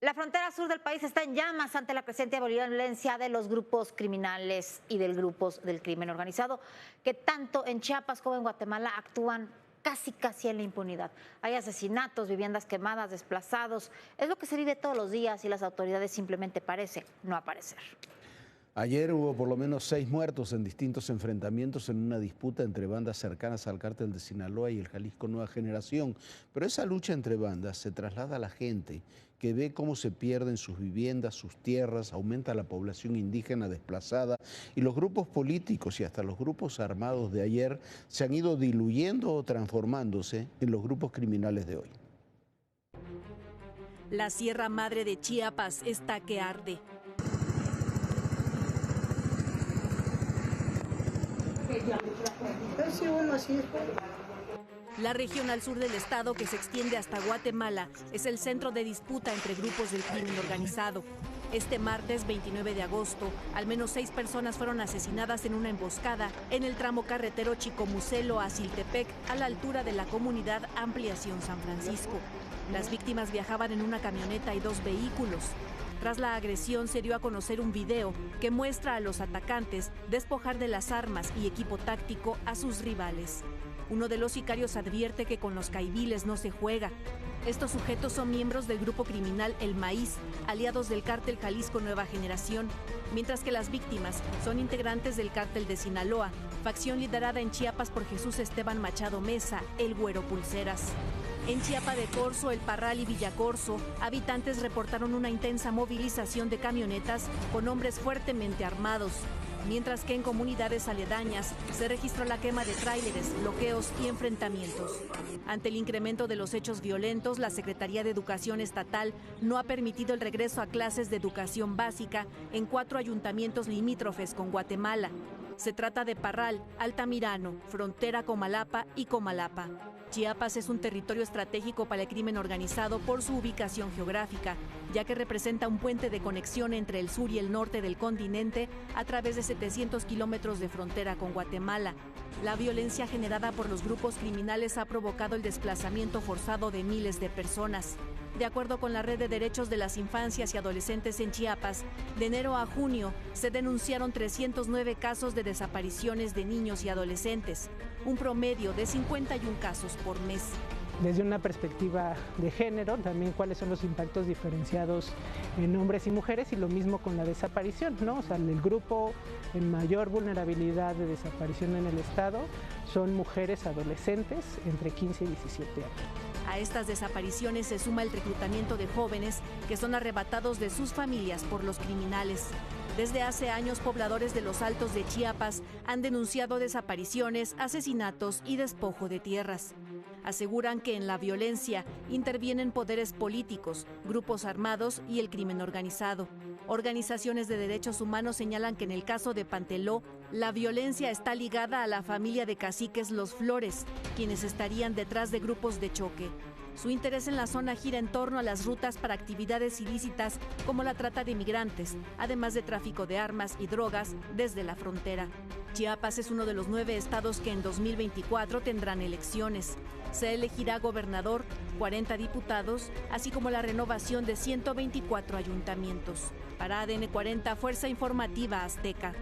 La frontera sur del país está en llamas ante la creciente violencia de los grupos criminales y del grupos del crimen organizado, que tanto en Chiapas como en Guatemala actúan casi en la impunidad. Hay asesinatos, viviendas quemadas, desplazados. Es lo que se vive todos los días y las autoridades simplemente parecen no aparecer. Ayer hubo por lo menos 6 muertos en distintos enfrentamientos en una disputa entre bandas cercanas al cártel de Sinaloa y el Jalisco Nueva Generación. Pero esa lucha entre bandas se traslada a la gente, que ve cómo se pierden sus viviendas, sus tierras, aumenta la población indígena desplazada y los grupos políticos y hasta los grupos armados de ayer se han ido diluyendo o transformándose en los grupos criminales de hoy. La Sierra Madre de Chiapas está que arde. La región al sur del estado, que se extiende hasta Guatemala, es el centro de disputa entre grupos del crimen organizado. Este martes 29 de agosto, al menos 6 personas fueron asesinadas en una emboscada en el tramo carretero Chicomucelo a Siltepec, a la altura de la comunidad Ampliación San Francisco. Las víctimas viajaban en una camioneta y 2 vehículos. Tras la agresión se dio a conocer un video que muestra a los atacantes despojar de las armas y equipo táctico a sus rivales. Uno de los sicarios advierte que con los caiviles no se juega. Estos sujetos son miembros del grupo criminal El Maíz, aliados del cártel Jalisco Nueva Generación, mientras que las víctimas son integrantes del cártel de Sinaloa, facción liderada en Chiapas por Jesús Esteban Machado Mesa, el Güero Pulseras. En Chiapa de Corzo, El Parral y Villacorso, habitantes reportaron una intensa movilización de camionetas con hombres fuertemente armados, mientras que en comunidades aledañas se registró la quema de tráileres, bloqueos y enfrentamientos. Ante el incremento de los hechos violentos, la Secretaría de Educación Estatal no ha permitido el regreso a clases de educación básica en 4 ayuntamientos limítrofes con Guatemala. Se trata de Parral, Altamirano, Frontera Comalapa y Comalapa. Chiapas es un territorio estratégico para el crimen organizado por su ubicación geográfica, ya que representa un puente de conexión entre el sur y el norte del continente a través de 700 kilómetros de frontera con Guatemala. La violencia generada por los grupos criminales ha provocado el desplazamiento forzado de miles de personas. De acuerdo con la Red de Derechos de las Infancias y Adolescentes en Chiapas, de enero a junio se denunciaron 309 casos de desapariciones de niños y adolescentes, un promedio de 51 casos por mes. Desde una perspectiva de género, también cuáles son los impactos diferenciados en hombres y mujeres, y lo mismo con la desaparición, ¿no? O sea, el grupo en mayor vulnerabilidad de desaparición en el estado son mujeres adolescentes entre 15 y 17 años. A estas desapariciones se suma el reclutamiento de jóvenes que son arrebatados de sus familias por los criminales. Desde hace años, pobladores de los Altos de Chiapas han denunciado desapariciones, asesinatos y despojo de tierras. Aseguran que en la violencia intervienen poderes políticos, grupos armados y el crimen organizado. Organizaciones de derechos humanos señalan que en el caso de Panteló, la violencia está ligada a la familia de caciques Los Flores, quienes estarían detrás de grupos de choque. Su interés en la zona gira en torno a las rutas para actividades ilícitas como la trata de migrantes, además de tráfico de armas y drogas desde la frontera. Chiapas es uno de los 9 estados que en 2024 tendrán elecciones. Se elegirá gobernador, 40 diputados, así como la renovación de 124 ayuntamientos. Para ADN 40, Fuerza Informativa Azteca.